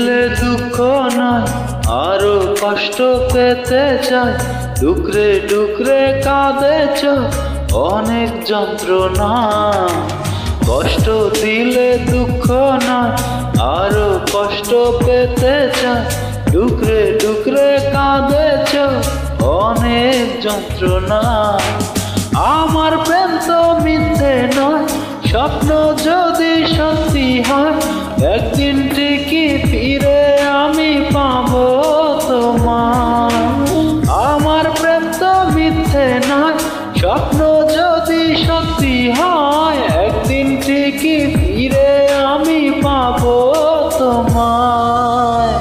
দিলে দুঃখ নয়, আরো কষ্ট পেতে চাই। টুকরে টুকরে কাঁদেছ অনেক যন্ত্রণা। কষ্ট দিলে দুঃখ নয়, আরো কষ্ট পেতে চাই। টুকরে টুকরে কাঁদেছ অনেক যন্ত্রণা। আমার প্রেম তো মিথ্যে নয়, স্বপ্ন যদি সত্যি হয়, একদিন ঠিকই ফিরে আমি পাবো তোমার। আমার প্রেম তো মিথ্যে নয়, স্বপ্ন যদি সত্যি হয়, একদিন ঠিকই ফিরে আমি পাবো তোমায়।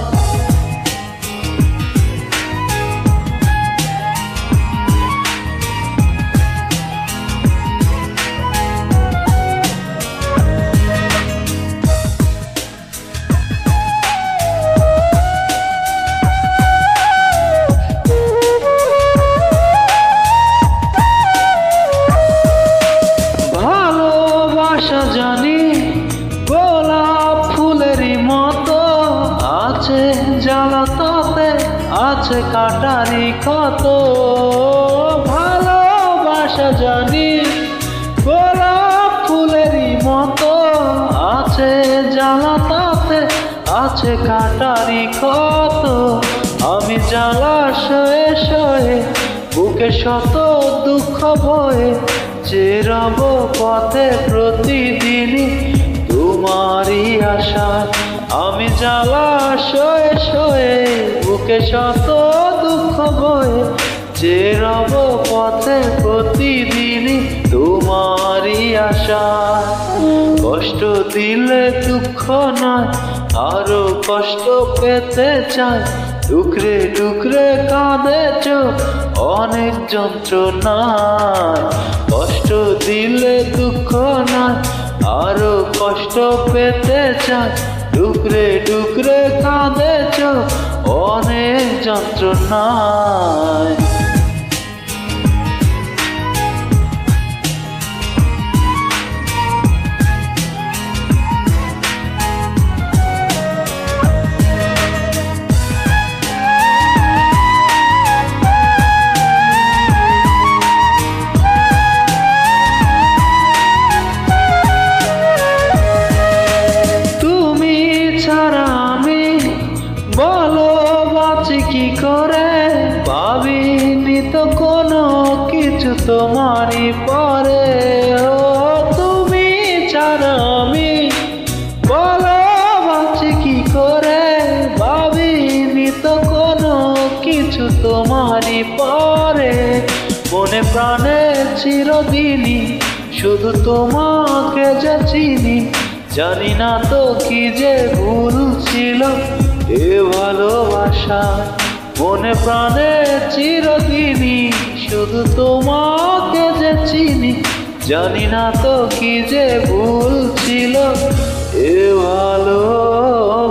জানি গোলাপ ফুলেরই মতো আছে জ্বালা, তাতে আছে কাটারি কত। ভালোবাসা জানি গোলাপ ফুলেরই মতো আছে জ্বালা, তাতে আছে কাটারি কত। আমি জ্বালা সয়ে সয়ে বুকে শত দুঃখ বয়ে যে রব পথে প্রতিদিনই তোমারই আশা। আমি জ্বালা সয়ে সয়ে বুকে শত দুঃখ বয়ে যে রব পথে প্রতিদিনই তোমারই আশা। কষ্ট দিলে দুঃখ নয়, আরো কষ্ট পেতে চাই। টুকরে টুকরে কাঁদেছ অনেক যন্ত্রণায়। কষ্ট দিলে দুঃখ নয়, আরো কষ্ট পেতে চাই। টুকরে টুকরে কাঁদেছ অনেক যন্ত্রণায়। বলো বাঁচি কি করে, ভাবিনি তো কোনো কিছু তোমারই পরে। ও তুমি ছাড়া আমি, বলো বাঁচি কি করে, ভাবিনি তো কোনো কিছু তোমারই পরে। মনে প্রাণে চিরদিনই শুধু তোমাকে যে চিনি, জানি না তো কি যে ভুল ছিল এ ভালোবাসা। মনে প্রাণে চিরদিনই শুধু তোমাকে যে চিনি, জানি না তো কি যে ভুল ছিল এ ভালোবাসা।